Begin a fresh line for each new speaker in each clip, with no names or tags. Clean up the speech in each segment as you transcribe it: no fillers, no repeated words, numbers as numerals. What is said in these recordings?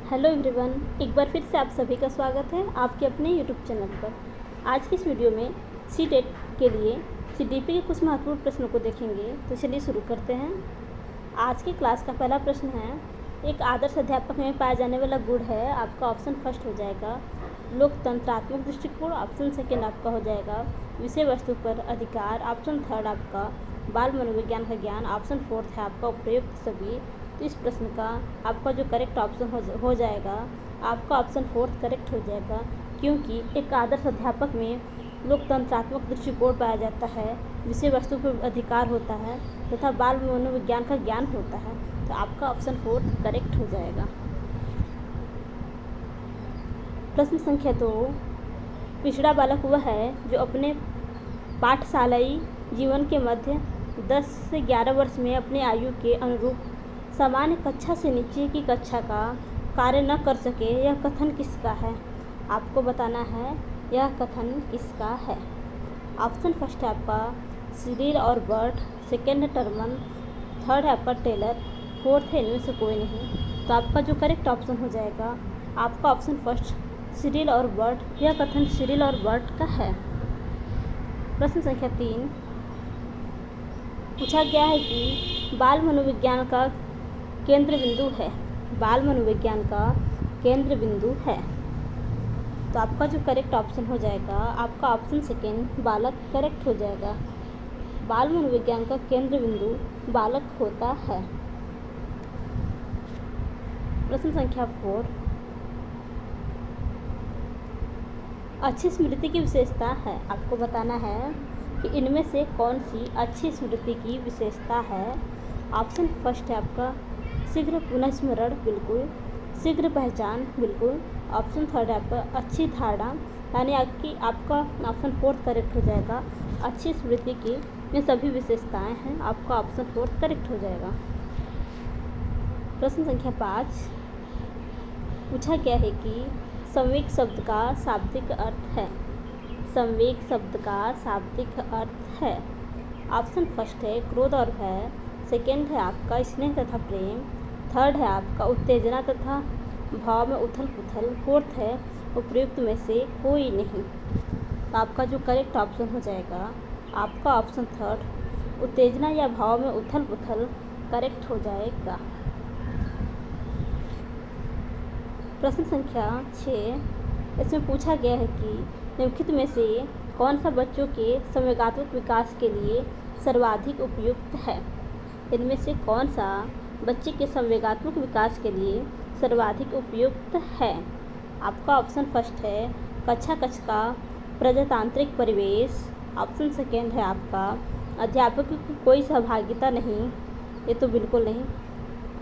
Hello everyone, एक बार फिर से आप सभी का स्वागत है आपके अपने यूट्यूब चैनल पर। आज की इस वीडियो में सीटेट के लिए सीडीपी के कुछ महत्वपूर्ण प्रश्नों को देखेंगे। तो चलिए शुरू करते हैं। आज की क्लास का पहला प्रश्न है, एक आदर्श अध्यापक में पाया जाने वाला गुण है। आपका ऑप्शन फर्स्ट हो जाएगा लोकतंत्रात्मक दृष्टिकोण, ऑप्शन सेकेंड आपका हो जाएगा विषय वस्तु पर अधिकार, ऑप्शन थर्ड आपका बाल मनोविज्ञान का ज्ञान, ऑप्शन फोर्थ है आपका उपयुक्त सभी। तो इस प्रश्न का आपका जो करेक्ट ऑप्शन हो जाएगा, आपका ऑप्शन फोर्थ करेक्ट हो जाएगा, क्योंकि एक आदर्श अध्यापक में लोकतंत्रात्मक दृष्टिकोण पाया जाता है, विषय वस्तु पर अधिकार होता है तथा बाल मनोविज्ञान का ज्ञान होता है। तो आपका ऑप्शन फोर्थ करेक्ट हो जाएगा। प्रश्न संख्या 2, पिछड़ा बालक वह है जो अपने पाठशालाई जीवन के मध्य 10 से 11 वर्ष में अपनी आयु के अनुरूप सामान्य कक्षा से नीचे की कक्षा का कार्य न कर सके। यह कथन किसका है? आपको बताना है यह कथन किसका है। ऑप्शन फर्स्ट है आपका सिरिल और बर्ट, सेकेंड है टर्मन, थर्ड है आपका टेलर, फोर्थ है इनमें से कोई नहीं। तो आपका जो करेक्ट ऑप्शन हो जाएगा, आपका ऑप्शन फर्स्ट सिरिल और बर्ट। यह कथन सिरिल और बर्ट का है। प्रश्न संख्या 3, पूछा गया है कि बाल मनोविज्ञान का केंद्र बिंदु है। बाल मनोविज्ञान का केंद्र बिंदु है। तो आपका जो करेक्ट ऑप्शन हो जाएगा, आपका ऑप्शन सेकेंड बालक करेक्ट हो जाएगा। बाल मनोविज्ञान का केंद्र बिंदु बालक होता है। प्रश्न संख्या 4, अच्छी स्मृति की विशेषता है। आपको बताना है कि इनमें से कौन सी अच्छी स्मृति की विशेषता है। ऑप्शन फर्स्ट है आपका शीघ्र पुनः स्मरण, बिल्कुल। शीघ्र पहचान, बिल्कुल। ऑप्शन थर्ड है आपका अच्छी धारणा, यानी आपका ऑप्शन फोर्थ करेक्ट हो जाएगा। अच्छी स्मृति की ये सभी विशेषताएं हैं। आपका ऑप्शन फोर्थ करेक्ट हो जाएगा। प्रश्न संख्या 5, पूछा गया है कि संवेग शब्द का शाब्दिक अर्थ है। संवेग शब्द का शाब्दिक अर्थ है। ऑप्शन फर्स्ट है क्रोध और भय, सेकेंड है आपका स्नेह तथा प्रेम, थर्ड है आपका उत्तेजना तथा भाव में उथल पुथल, फोर्थ है उपयुक्त में से कोई नहीं। तो आपका जो करेक्ट ऑप्शन हो जाएगा, आपका ऑप्शन थर्ड उत्तेजना या भाव में उथल पुथल करेक्ट हो जाएगा। प्रश्न संख्या 6, इसमें पूछा गया है कि निम्नलिखित में से कौन सा बच्चों के संवेगात्मक विकास के लिए सर्वाधिक उपयुक्त है। इनमें से कौन सा बच्चे के संवेगात्मक विकास के लिए सर्वाधिक उपयुक्त है। आपका ऑप्शन फर्स्ट है कक्षा कक्ष का प्रजातांत्रिक परिवेश, ऑप्शन सेकेंड है आपका अध्यापकों की कोई सहभागिता नहीं, ये तो बिल्कुल नहीं।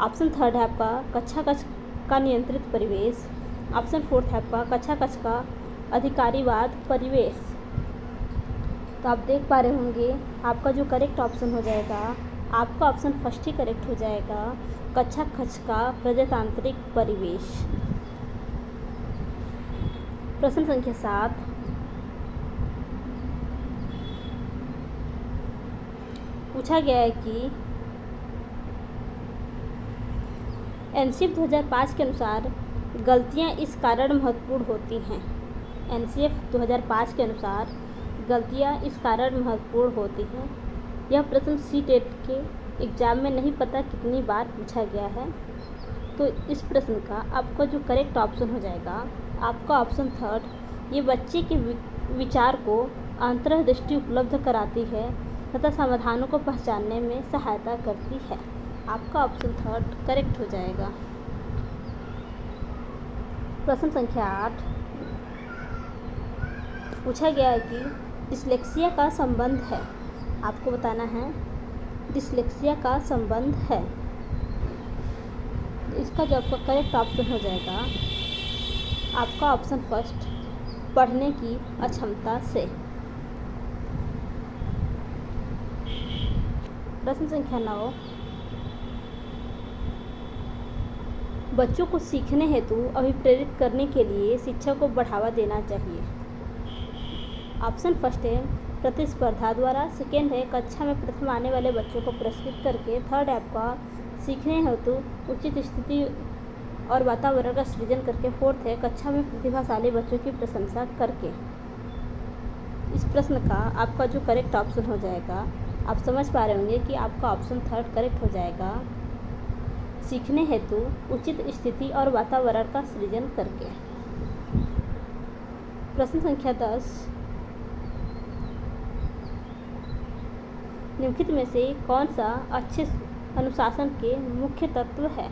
ऑप्शन थर्ड है आपका कक्षा कक्ष का नियंत्रित परिवेश, ऑप्शन फोर्थ है आपका कक्षा कक्ष का अधिकारीवाद परिवेश। तो आप देख पा रहे होंगे, आपका जो करेक्ट ऑप्शन हो जाएगा, आपका ऑप्शन फर्स्ट ही करेक्ट हो जाएगा, कक्षा कक्ष का प्रजातांत्रिक परिवेश। प्रश्न संख्या 7, पूछा गया है कि एनसीएफ 2005 के अनुसार गलतियां इस कारण महत्वपूर्ण होती हैं। एनसीएफ 2005 के अनुसार गलतियां इस कारण महत्वपूर्ण होती हैं। यह प्रश्न सीटेट के एग्ज़ाम में नहीं पता कितनी बार पूछा गया है। तो इस प्रश्न का आपका जो करेक्ट ऑप्शन हो जाएगा, आपका ऑप्शन थर्ड। ये बच्चे के विचार को अंतर्दृष्टि उपलब्ध कराती है तथा समाधानों को पहचानने में सहायता करती है। आपका ऑप्शन थर्ड करेक्ट हो जाएगा। प्रश्न संख्या 8, पूछा गया है कि डिस्लेक्सिया का संबंध है। आपको बताना है डिस्लेक्सिया का संबंध है। इसका जो आपका करेक्ट ऑप्शन हो जाएगा, आपका ऑप्शन फर्स्ट पढ़ने की अक्षमता से। प्रश्न संख्या 9, बच्चों को सीखने हेतु अभिप्रेरित करने के लिए शिक्षा को बढ़ावा देना चाहिए। ऑप्शन फर्स्ट है प्रतिस्पर्धा द्वारा, सेकेंड है कक्षा में प्रथम आने वाले बच्चों को पुरस्कृत करके, थर्ड है आपका सीखने हेतु उचित स्थिति और वातावरण का सृजन करके। फोर्थ है कक्षा में प्रतिभाशाली बच्चों की प्रशंसा करके। इस प्रश्न का आपका जो करेक्ट ऑप्शन हो जाएगा, आप समझ पा रहे होंगे कि आपका ऑप्शन थर्ड करेक्ट हो जाएगा, सीखने हेतु उचित स्थिति और वातावरण का सृजन करके। प्रश्न संख्या 10, निम्नलिखित में से कौन सा अच्छे अनुशासन के मुख्य तत्व है?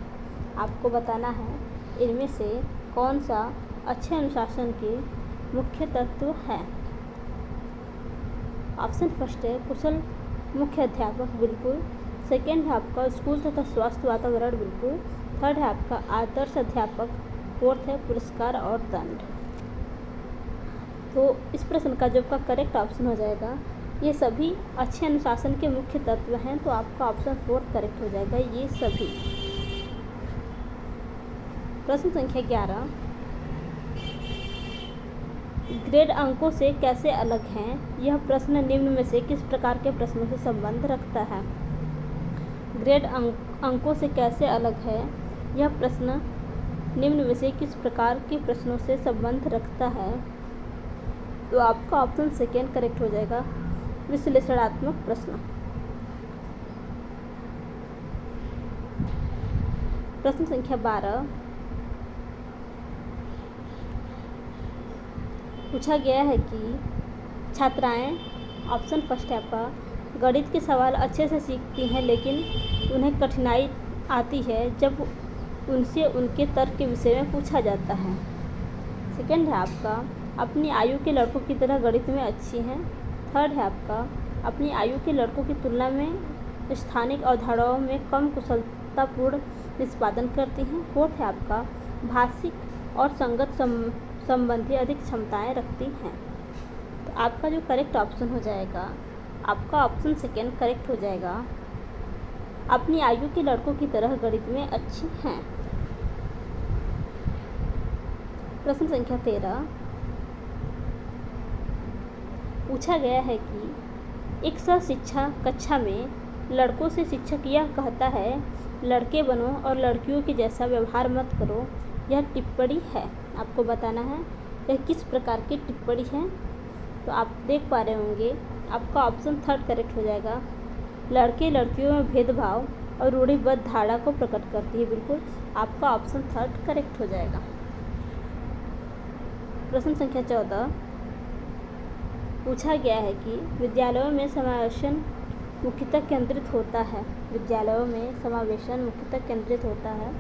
आपको बताना है इनमें से कौन सा अच्छे अनुशासन के मुख्य तत्व है। ऑप्शन फर्स्ट है कुशल मुख्य अध्यापक, बिल्कुल। सेकेंड है आपका स्कूल तथा स्वास्थ्य वातावरण, बिल्कुल। थर्ड है आपका आदर्श अध्यापक। फोर्थ है पुरस्कार और दंड। तो इस प्रश्न का जो आपका करेक्ट ऑप्शन हो जाएगा, ये सभी अच्छे अनुशासन के मुख्य तत्व हैं, तो आपका ऑप्शन फोर्थ करेक्ट हो जाएगा, ये सभी। प्रश्न संख्या 11, ग्रेड अंकों से कैसे अलग हैं? यह प्रश्न निम्न में से किस प्रकार के प्रश्नों से संबंध रखता है? ग्रेड अंकों से कैसे अलग है? यह प्रश्न निम्न में से किस प्रकार के प्रश्नों से संबंध रखता है? तो आपका ऑप्शन सेकेंड करेक्ट हो जाएगा, विश्लेषणात्मक प्रश्न। प्रश्न संख्या 12, पूछा गया है कि छात्राएं, ऑप्शन फर्स्ट है आपका, गणित के सवाल अच्छे से सीखती हैं लेकिन उन्हें कठिनाई आती है जब उनसे उनके तर्क के विषय में पूछा जाता है। सेकंड है आपका, अपनी आयु के लड़कों की तरह गणित में अच्छी हैं। थर्ड है आपका, अपनी आयु के लड़कों की तुलना में स्थानिक अवधारणाओं में कम कुशलतापूर्ण निष्पादन करती हैं। फोर्थ है आपका, भाषिक और संगत संबंधी अधिक क्षमताएं रखती हैं। तो आपका जो करेक्ट ऑप्शन हो जाएगा, आपका ऑप्शन सेकेंड करेक्ट हो जाएगा, अपनी आयु के लड़कों की तरह गणित में अच्छी हैं। प्रश्न संख्या 13, पूछा गया है कि एक शिक्षा कक्षा में लड़कों से शिक्षक यह कहता है, लड़के बनो और लड़कियों के जैसा व्यवहार मत करो, यह टिप्पणी है। आपको बताना है यह किस प्रकार की टिप्पणी है। तो आप देख पा रहे होंगे, आपका ऑप्शन थर्ड करेक्ट हो जाएगा, लड़के लड़कियों में भेदभाव और रूढ़िबद्ध धारणा को प्रकट करती है, बिल्कुल। आपका ऑप्शन थर्ड करेक्ट हो जाएगा। प्रश्न संख्या 14, पूछा गया है कि विद्यालयों में समावेशन मुख्यतः केंद्रित होता है। विद्यालयों में समावेशन मुख्यतः केंद्रित होता है।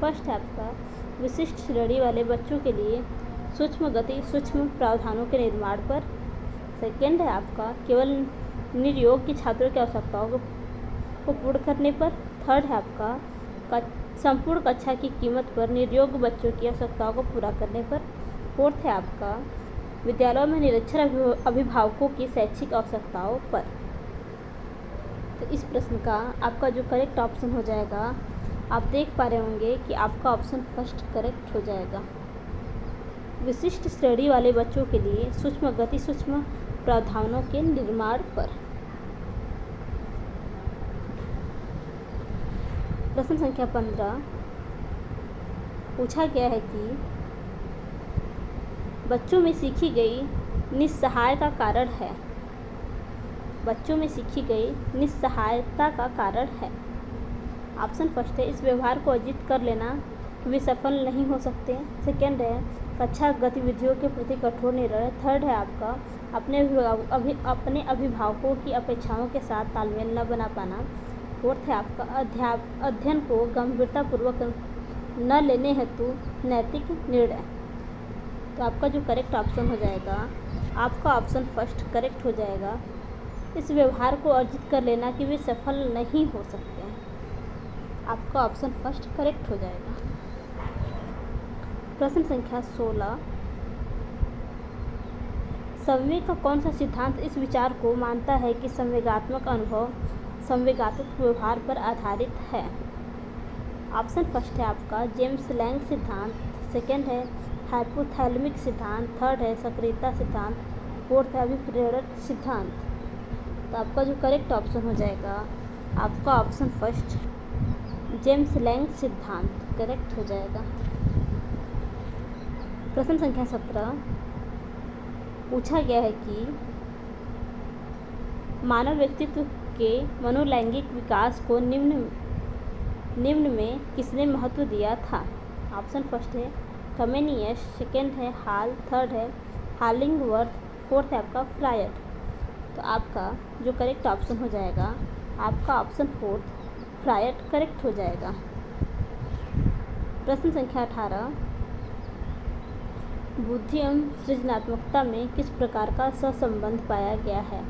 फर्स्ट है आपका, विशिष्ट श्रेणी वाले बच्चों के लिए सूक्ष्म गति सूक्ष्म प्रावधानों के निर्माण पर। सेकेंड है आपका, केवल निर्योग की छात्रों की आवश्यकताओं को पूर्ण करने पर। थर्ड है आपका, संपूर्ण कक्षा की कीमत पर निर्योग बच्चों की आवश्यकताओं को पूरा करने पर। फोर्थ है आपका, विद्यालयों में निरक्षर अभिभावकों की शैक्षिक आवश्यकताओं पर। तो इस प्रश्न का आपका जो करेक्ट ऑप्शन हो जाएगा, आप देख पा रहे होंगे कि आपका ऑप्शन फर्स्ट करेक्ट हो जाएगा, विशिष्ट श्रेणी वाले बच्चों के लिए सूक्ष्म गति सूक्ष्म प्रावधानों के निर्माण पर। प्रश्न संख्या 15, पूछा गया है कि बच्चों में सीखी गई निस्सहायता का कारण है। बच्चों में सीखी गई निस्सहायता का कारण है। ऑप्शन फर्स्ट है, इस व्यवहार को अर्जित कर लेना कि वे सफल नहीं हो सकते। सेकेंड है, कक्षा गतिविधियों के प्रति कठोर निर्णय। थर्ड है आपका, अपने अभिभावकों की अपेक्षाओं के साथ तालमेल न बना पाना। फोर्थ है आपका, अध्ययन को गंभीरतापूर्वक न लेने हेतु नैतिक निर्णय। तो आपका जो करेक्ट ऑप्शन हो जाएगा, आपका ऑप्शन फर्स्ट करेक्ट हो जाएगा, इस व्यवहार को अर्जित कर लेना कि वे सफल नहीं हो सकते हैं। आपका ऑप्शन फर्स्ट करेक्ट हो जाएगा। प्रश्न संख्या 16, संवेग का कौन सा सिद्धांत इस विचार को मानता है कि संवेगात्मक अनुभव संवेगात्मक व्यवहार पर आधारित है? ऑप्शन फर्स्ट है आपका, जेम्स लैंग सिद्धांत। सेकेंड है हाइपोथैलेमिक सिद्धांत। थर्ड है सक्रियता सिद्धांत। फोर्थ है अभिप्रेरण सिद्धांत। तो आपका जो करेक्ट ऑप्शन हो जाएगा, आपका ऑप्शन फर्स्ट जेम्स लैंग सिद्धांत करेक्ट हो जाएगा। प्रश्न संख्या 17 पूछा गया है कि मानव व्यक्तित्व के मनोलैंगिक विकास को निम्न में किसने महत्व दिया था। ऑप्शन फर्स्ट है कमेनियस, सेकेंड है हाल, थर्ड है हार्लिंगवर्थ, फोर्थ है आपका फ्रायड। तो आपका जो करेक्ट ऑप्शन हो जाएगा आपका ऑप्शन फोर्थ फ्रायड करेक्ट हो जाएगा। प्रश्न संख्या 18 बुद्धि एवं सृजनात्मकता में किस प्रकार का सहसंबंध पाया गया है।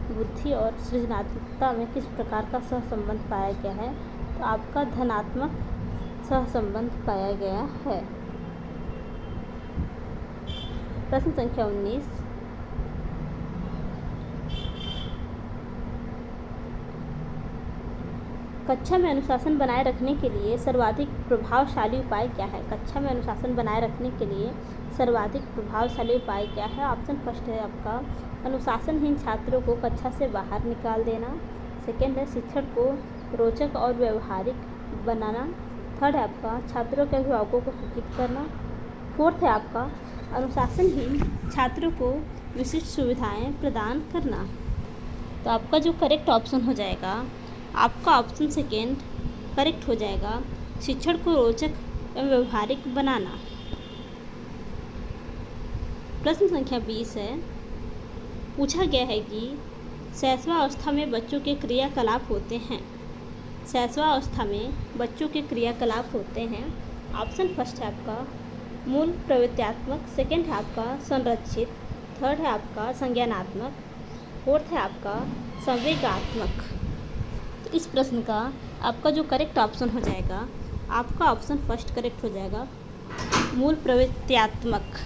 बुद्धि और सृजनात्मकता में किस प्रकार का सहसंबंध पाया गया है। तो आपका धनात्मक सहसंबंध पाया गया है। प्रश्न संख्या 19 कक्षा में अनुशासन बनाए रखने के लिए सर्वाधिक प्रभावशाली उपाय क्या है। कक्षा में अनुशासन बनाए रखने के लिए सर्वाधिक प्रभावशाली उपाय क्या है। ऑप्शन फर्स्ट है आपका अनुशासनहीन छात्रों को कक्षा से बाहर निकाल देना, सेकेंड है शिक्षण को रोचक और व्यवहारिक बनाना, थर्ड है आपका छात्रों के अभिभावकों को सूचित करना, फोर्थ है आपका अनुशासनहीन छात्रों को विशिष्ट सुविधाएं प्रदान करना। तो आपका जो करेक्ट ऑप्शन हो जाएगा आपका ऑप्शन सेकेंड करेक्ट हो जाएगा, शिक्षण को रोचक एवं व्यवहारिक बनाना। प्रश्न संख्या 20 है पूछा गया है कि शैशवावस्था में बच्चों के क्रियाकलाप होते हैं। शैशवावस्था में बच्चों के क्रियाकलाप होते हैं। ऑप्शन फर्स्ट है आपका मूल प्रवृत्त्यात्मक, सेकेंड है आपका संरक्षित, थर्ड है आपका संज्ञानात्मक, फोर्थ है आपका संवेगात्मक। तो इस प्रश्न का आपका जो करेक्ट ऑप्शन हो जाएगा आपका ऑप्शन फर्स्ट करेक्ट हो जाएगा मूल प्रवृत्त्यात्मक।